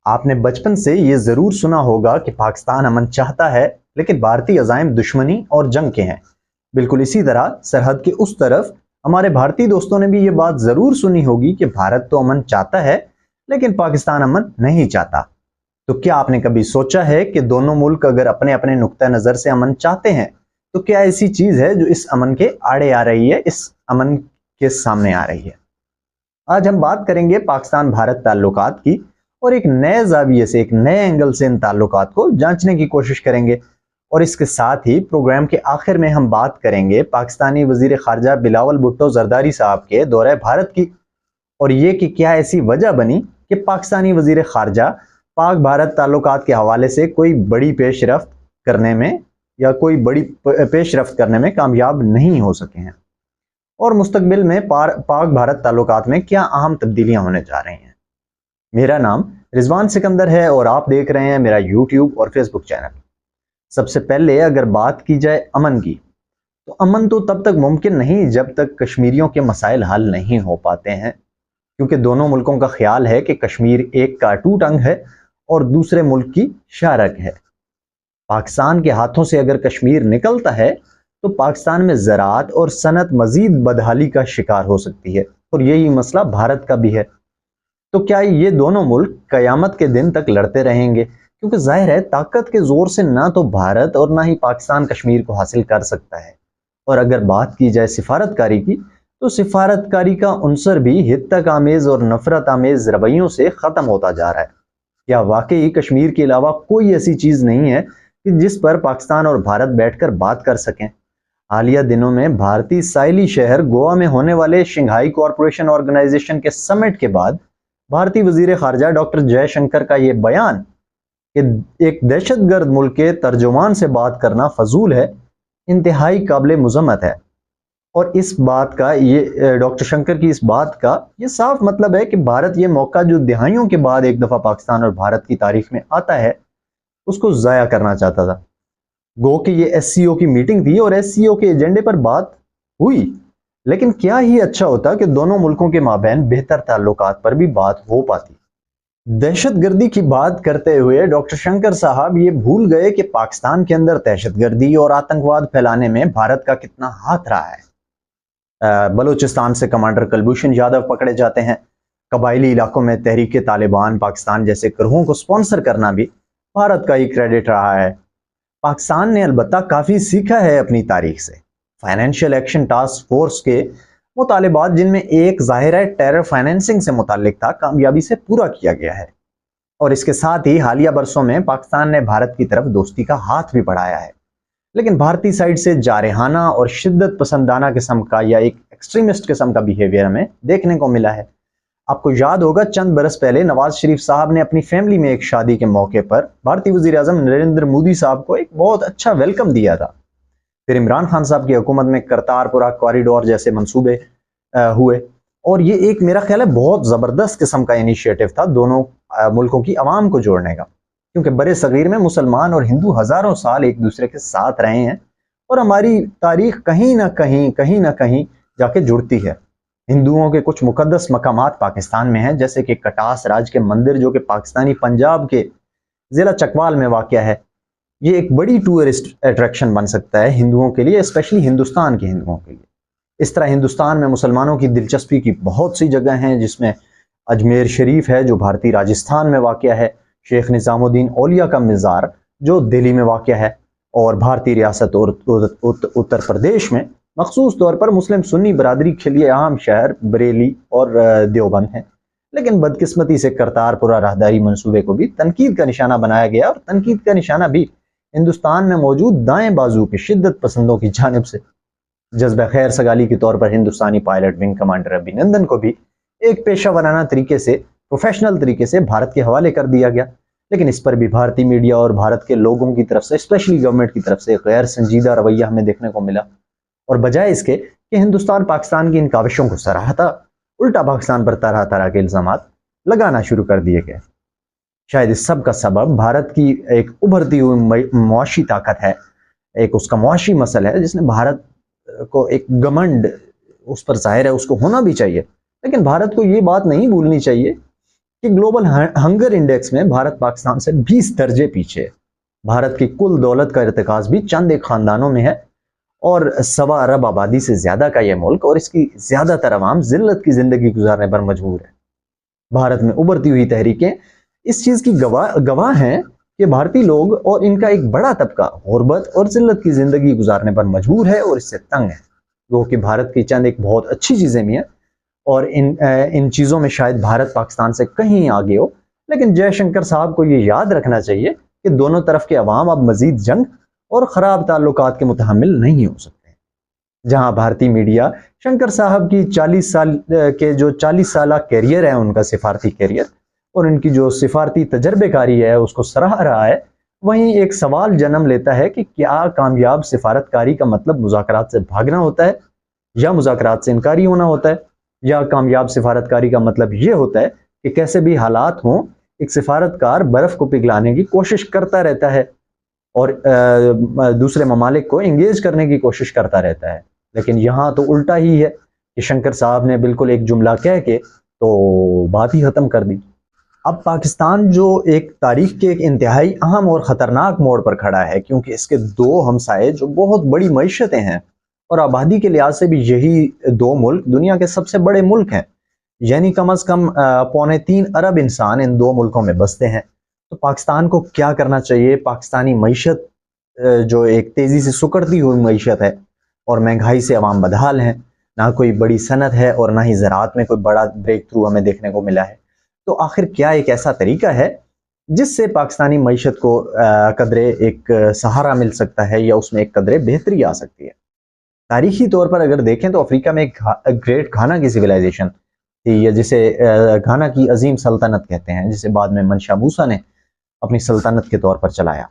آپ نے بچپن سے یہ ضرور سنا ہوگا کہ پاکستان امن چاہتا ہے لیکن بھارتی عزائم دشمنی اور جنگ کے ہیں۔ بالکل اسی طرح سرحد کے اس طرف ہمارے بھارتی دوستوں نے بھی یہ بات ضرور سنی ہوگی کہ بھارت تو امن چاہتا ہے لیکن پاکستان امن نہیں چاہتا۔ تو کیا آپ نے کبھی سوچا ہے کہ دونوں ملک اگر اپنے اپنے نقطہ نظر سے امن چاہتے ہیں تو کیا ایسی چیز ہے جو اس امن کے آڑے آ رہی ہے، اس امن کے سامنے آ رہی ہے؟ آج ہم بات کریں گے پاکستان بھارت تعلقات کی، اور ایک نئے زاویے سے، ایک نئے اینگل سے ان تعلقات کو جانچنے کی کوشش کریں گے۔ اور اس کے ساتھ ہی پروگرام کے آخر میں ہم بات کریں گے پاکستانی وزیر خارجہ بلاول بھٹو زرداری صاحب کے دورہ بھارت کی، اور یہ کہ کیا ایسی وجہ بنی کہ پاکستانی وزیر خارجہ پاک بھارت تعلقات کے حوالے سے کوئی بڑی پیش رفت کرنے میں کامیاب نہیں ہو سکے ہیں، اور مستقبل میں پاک بھارت تعلقات میں کیا اہم تبدیلیاں ہونے جا رہی ہیں۔ میرا نام رضوان سکندر ہے اور آپ دیکھ رہے ہیں میرا یوٹیوب اور فیس بک چینل۔ سب سے پہلے اگر بات کی جائے امن کی، تو امن تو تب تک ممکن نہیں جب تک کشمیریوں کے مسائل حل نہیں ہو پاتے ہیں، کیونکہ دونوں ملکوں کا خیال ہے کہ کشمیر ایک کا اٹوٹ انگ ہے اور دوسرے ملک کی شارک ہے۔ پاکستان کے ہاتھوں سے اگر کشمیر نکلتا ہے تو پاکستان میں زراعت اور صنعت مزید بدحالی کا شکار ہو سکتی ہے، اور یہی مسئلہ بھارت کا بھی ہے۔ تو کیا یہ دونوں ملک قیامت کے دن تک لڑتے رہیں گے؟ کیونکہ ظاہر ہے طاقت کے زور سے نہ تو بھارت اور نہ ہی پاکستان کشمیر کو حاصل کر سکتا ہے۔ اور اگر بات کی جائے سفارت کاری کی، تو سفارت کاری کا عنصر بھی ہتک آمیز اور نفرت آمیز رویوں سے ختم ہوتا جا رہا ہے۔ کیا واقعی کشمیر کے علاوہ کوئی ایسی چیز نہیں ہے کہ جس پر پاکستان اور بھارت بیٹھ کر بات کر سکیں؟ حالیہ دنوں میں بھارتی ساحلی شہر گوا میں ہونے والے شنگھائی کوآپریشن آرگنائزیشن کے سمٹ کے بعد بھارتی وزیر خارجہ ڈاکٹر جے شنکر کا یہ بیان کہ ایک دہشت گرد ملک کے ترجمان سے بات کرنا فضول ہے، انتہائی قابل مذمت ہے۔ اور اس بات کا، یہ ڈاکٹر شنکر کی اس بات کا یہ صاف مطلب ہے کہ بھارت یہ موقع جو دہائیوں کے بعد ایک دفعہ پاکستان اور بھارت کی تاریخ میں آتا ہے، اس کو ضائع کرنا چاہتا تھا۔ گو کہ یہ ایس سی او کی میٹنگ تھی اور ایس سی او کے ایجنڈے پر بات ہوئی، لیکن کیا ہی اچھا ہوتا کہ دونوں ملکوں کے مابین بہتر تعلقات پر بھی بات ہو پاتی۔ دہشت گردی کی بات کرتے ہوئے ڈاکٹر شنکر صاحب یہ بھول گئے کہ پاکستان کے اندر دہشت گردی اور آتنکواد پھیلانے میں بھارت کا کتنا ہاتھ رہا ہے۔ بلوچستان سے کمانڈر کلبھوشن یادو پکڑے جاتے ہیں۔ قبائلی علاقوں میں تحریک طالبان پاکستان جیسے گروہوں کو سپانسر کرنا بھی بھارت کا ہی کریڈٹ رہا ہے۔ پاکستان نے البتہ کافی سیکھا ہے اپنی تاریخ سے۔ فائنینشیل ایکشن ٹاسک فورس کے مطالبات، جن میں ایک ظاہرہ ٹیرر فائنینسنگ سے متعلق تھا، کامیابی سے پورا کیا گیا ہے، اور اس کے ساتھ ہی حالیہ برسوں میں پاکستان نے بھارت کی طرف دوستی کا ہاتھ بھی بڑھایا ہے۔ لیکن بھارتی سائٹ سے جارحانہ اور شدت پسندانہ قسم کا یا ایک ایکسٹریمسٹ قسم کا بیہیویئر ہمیں دیکھنے کو ملا ہے۔ آپ کو یاد ہوگا چند برس پہلے نواز شریف صاحب نے اپنی فیملی میں ایک شادی کے موقع پر بھارتی وزیر اعظم نریندر مودی صاحب کو ایک بہت اچھا ویلکم دیا تھا۔ پھر عمران خان صاحب کی حکومت میں کرتارپورہ کوریڈور جیسے منصوبے ہوئے، اور یہ ایک میرا خیال ہے بہت زبردست قسم کا انیشیٹو تھا دونوں ملکوں کی عوام کو جوڑنے کا، کیونکہ برے صغیر میں مسلمان اور ہندو ہزاروں سال ایک دوسرے کے ساتھ رہے ہیں، اور ہماری تاریخ کہیں نہ کہیں جا کے جڑتی ہے۔ ہندوؤں کے کچھ مقدس مقامات پاکستان میں ہیں، جیسے کہ کٹاس راج کے مندر جو کہ پاکستانی پنجاب کے ضلع چکوال میں واقع ہے۔ یہ ایک بڑی ٹورسٹ اٹریکشن بن سکتا ہے ہندوؤں کے لیے، اسپیشلی ہندوستان کے ہندوؤں کے لیے۔ اس طرح ہندوستان میں مسلمانوں کی دلچسپی کی بہت سی جگہ ہیں، جس میں اجمیر شریف ہے جو بھارتی راجستھان میں واقع ہے، شیخ نظام الدین اولیاء کا مزار جو دہلی میں واقع ہے، اور بھارتی ریاست اور اتر پردیش میں مخصوص طور پر مسلم سنی برادری کے لیے اہم شہر بریلی اور دیوبند ہیں۔ لیکن بدقسمتی سے کرتارپورہ راہداری منصوبے کو بھی تنقید کا نشانہ بنایا گیا، اور تنقید کا نشانہ بھی ہندوستان میں موجود دائیں بازو کے شدت پسندوں کی جانب سے۔ جذبہ خیر سگالی کے طور پر ہندوستانی پائلٹ ونگ کمانڈر ابھی نندن کو بھی ایک پیشہ ورانہ طریقے سے، پروفیشنل طریقے سے بھارت کے حوالے کر دیا گیا، لیکن اس پر بھی بھارتی میڈیا اور بھارت کے لوگوں کی طرف سے، اسپیشلی گورنمنٹ کی طرف سے، غیر سنجیدہ رویہ ہمیں دیکھنے کو ملا، اور بجائے اس کے کہ ہندوستان پاکستان کی ان کاوشوں کو سراہتا، الٹا پاکستان پر طرح طرح کے الزامات لگانا شروع کر دیے گئے۔ شاید اس سب کا سبب بھارت کی ایک ابھرتی ہوئی معاشی طاقت ہے، ایک اس کا معاشی مسئلہ ہے، جس نے بھارت کو ایک گمنڈ اس پر ظاہر ہے، اس کو ہونا بھی چاہیے، لیکن بھارت کو یہ بات نہیں بھولنی چاہیے کہ ग्लोबल हंगर इंडेक्स में भारत पाकिस्तान से 20 दर्जे पीछे है। भारत की कुल दौलत का इर्तिकाज भी चंद एक खानदानों में है और 1.25 अरब आबादी से ज्यादा का यह मुल्क और इसकी ज्यादातर अवाम जिल्लत की जिंदगी गुजारने पर मजबूर है। भारत में उभरती हुई तहरीकें इस चीज की गवाह हैं कि भारतीय लोग और इनका एक बड़ा तबका गुर्बत और जिल्लत की जिंदगी गुजारने पर मजबूर है और इससे तंग है। वो कि भारत की चंद एक बहुत अच्छी चीजें भी हैं और इन चीज़ों में शायद भारत पाकिस्तान से कहीं आगे हो, लेकिन जयशंकर साहब को ये याद रखना चाहिए कि दोनों तरफ के अवाम अब मजीद जंग और ख़राब ताल्लुकात के मुतहम्मिल नहीं हो सकते। जहां भारतीय मीडिया शंकर साहब की 40 साल के जो 40 साल कैरियर है, उनका सिफारती कैरियर और उनकी जो सिफारती तजर्बेकारी है उसको सराह रहा है, वहीं एक सवाल जन्म लेता है कि क्या कामयाब सिफारतकारी का मतलब मुज़ाकरात से भागना होता है या मुज़ाकरात से इनकारी होना होता है, या कामयाब सिफारतकारी का मतलब ये होता है कि कैसे भी हालात हों एक सिफारतकार बर्फ को पिघलाने की कोशिश करता रहता है और दूसरे ममालिक को इंगेज करने की कोशिश करता रहता है। लेकिन यहाँ तो उल्टा ही है कि शंकर साहब ने बिल्कुल एक जुमला कह के तो बात ही ख़त्म कर दी। अब पाकिस्तान जो एक तारीख के एक इंतहाई अहम और ख़तरनाक मोड़ पर खड़ा है, क्योंकि इसके दो हमसाये जो बहुत बड़ी मईशतें हैं और आबादी के लिहाज से भी यही दो मुल्क दुनिया के सबसे बड़े मुल्क हैं, यानी कम अज़ कम 2.25 अरब इंसान इन दो मुल्कों में बसते हैं। तो पाकिस्तान को क्या करना चाहिए? पाकिस्तानी मईशत जो एक तेज़ी से सुकड़ती हुई मईशत है और महंगाई से अवाम बदहाल हैं, ना कोई बड़ी सनत है और ना ही ज़राअत में कोई बड़ा ब्रेक थ्रू हमें देखने को मिला है। तो आखिर क्या एक ऐसा तरीका है जिससे पाकिस्तानी मईशत को कदरे एक सहारा मिल सकता है या उसमें एक कदरे बेहतरी आ सकती है? तारीखी तौर पर अगर देखें तो अफ्रीका में एक ग्रेट घाना की सिविलाइजेशन थी, या जिसे घाना की अजीम सल्तनत कहते हैं, जिसे बाद में मनशा मूसा ने अपनी सल्तनत के तौर पर चलाया।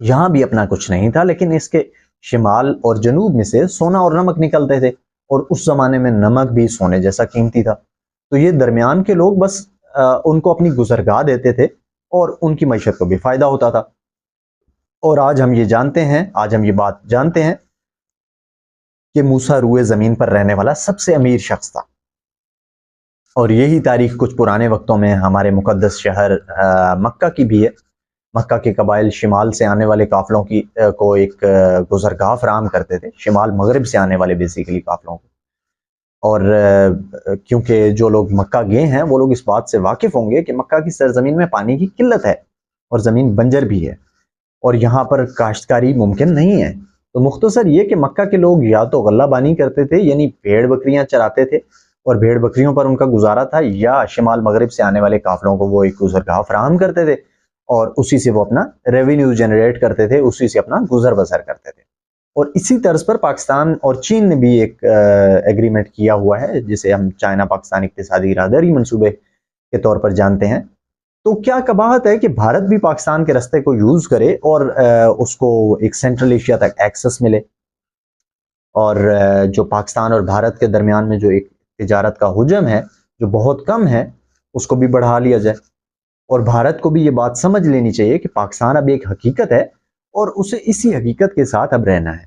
यहाँ भी अपना कुछ नहीं था, लेकिन इसके शिमाल और जनूब में से सोना और नमक निकलते थे और उस जमाने में नमक भी सोने जैसा कीमती था। तो ये दरमियान के लोग बस उनको अपनी गुजरगाह देते थे और उनकी मईशत को भी फायदा होता था। और आज हम ये बात जानते हैं कि मूसा रूए ज़मीन पर रहने वाला सबसे अमीर शख्स था। और यही तारीख कुछ पुराने वक्तों में हमारे मुकद्दस शहर मक्का की भी है। मक्का के कबाइल शिमाल से आने वाले काफिलों को एक गुजरगाह फराहम करते थे, शिमाल मगरिब से आने वाले बेसिकली काफिलों को। और क्योंकि जो लोग मक्का गए हैं वो लोग इस बात से वाकिफ़ होंगे कि मक्का की सरजमीन में पानी की किल्लत है और ज़मीन बंजर भी है और यहाँ पर काश्तकारी मुमकिन नहीं है। तो मुख्तसर ये कि मक्का के लोग या तो गल्ला बानी करते थे, यानी भेड़ बकरियां चराते थे और भेड़ बकरियों पर उनका गुजारा था, या शिमाल मगरिब से आने वाले काफिलों को वो एक गुजरगाह फराहम करते थे और उसी से वो अपना रेवेन्यू जनरेट करते थे, उसी से अपना गुजर बसर करते थे। और इसी तर्ज पर पाकिस्तान और चीन ने भी एक एग्रीमेंट किया हुआ है, जिसे हम चाइना पाकिस्तान इक्तिसादी इरादरी मंसूबे के तौर पर जानते हैं। तो क्या कबाहत है कि भारत भी पाकिस्तान के रास्ते को यूज करे और उसको एक सेंट्रल एशिया तक एक्सेस मिले, और जो पाकिस्तान और भारत के दरमियान में जो एक तिजारत का हुजम है जो बहुत कम है उसको भी बढ़ा लिया जाए। और भारत को भी ये बात समझ लेनी चाहिए कि पाकिस्तान अब एक हकीकत है और उसे इसी हकीकत के साथ अब रहना है।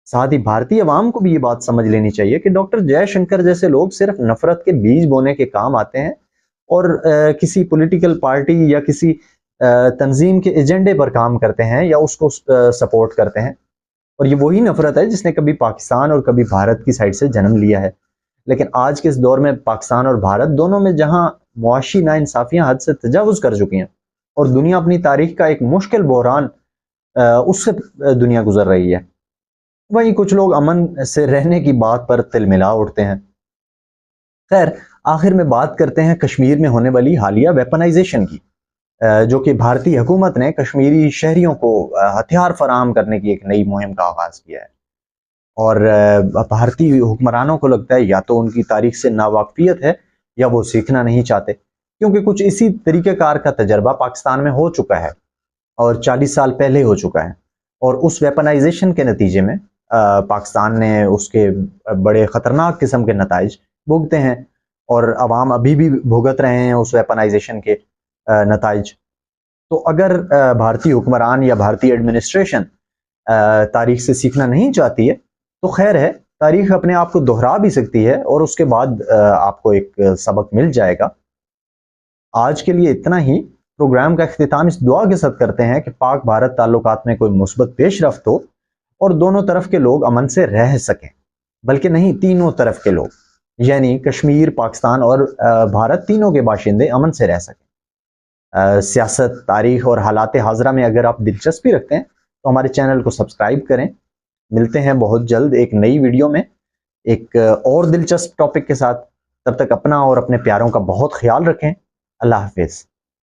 साथ ही भारतीय अवाम को भी ये बात समझ लेनी चाहिए कि डॉक्टर जयशंकर जैसे लोग सिर्फ नफरत के बीज बोने के काम आते हैं और किसी पॉलिटिकल पार्टी या किसी तंजीम के एजेंडे पर काम करते हैं या उसको सपोर्ट करते हैं। और ये वही नफरत है जिसने कभी पाकिस्तान और कभी भारत की साइड से जन्म लिया है। लेकिन आज के इस दौर में पाकिस्तान और भारत दोनों में जहां मुआशी नाइंसाफियां हद से तजावुज कर चुकी हैं और दुनिया अपनी तारीख का एक मुश्किल बहरान उससे दुनिया गुजर रही है, वहीं कुछ लोग अमन से रहने की बात पर तिलमिला उठते हैं। खैर, आखिर में बात करते हैं कश्मीर में होने वाली हालिया वेपनाइजेशन की, जो कि भारतीय हुकूमत ने कश्मीरी शहरियों को हथियार फराहम करने की एक नई मुहिम का आगाज किया है। और भारतीय हुक्मरानों को लगता है या तो उनकी तारीख से नावाकफियत है या वो सीखना नहीं चाहते, क्योंकि कुछ इसी तरीक़ेकार का तजर्बा पाकिस्तान में हो चुका है और 40 साल पहले हो चुका है। और उस वेपनाइजेशन के नतीजे में पाकिस्तान ने उसके बड़े ख़तरनाक किस्म के नताइज भुगते हैं और अवाम अभी भी भुगत रहे हैं उस वेपनाइजेशन के नताइज। तो अगर भारतीय हुक्मरान या भारतीय एडमिनिस्ट्रेशन तारीख से सीखना नहीं चाहती है तो खैर है, तारीख अपने आप को दोहरा भी सकती है और उसके बाद आपको एक सबक मिल जाएगा। आज के लिए इतना ही। प्रोग्राम का इख्तिताम इस दुआ के साथ करते हैं कि पाक भारत ताल्लुकात में कोई मुस्बत पेशरफ्त हो और दोनों तरफ के लोग अमन से रह सकें, बल्कि नहीं, तीनों तरफ के लोग, यानी कश्मीर, पाकिस्तान और भारत, तीनों के बाशिंदे अमन से रह सकें। सियासत, तारीख और हालात हाजरा में अगर आप दिलचस्पी रखते हैं तो हमारे चैनल को सब्सक्राइब करें। मिलते हैं बहुत जल्द एक नई वीडियो में एक और दिलचस्प टॉपिक के साथ। तब तक अपना और अपने प्यारों का बहुत ख्याल रखें। अल्लाह हाफिज़।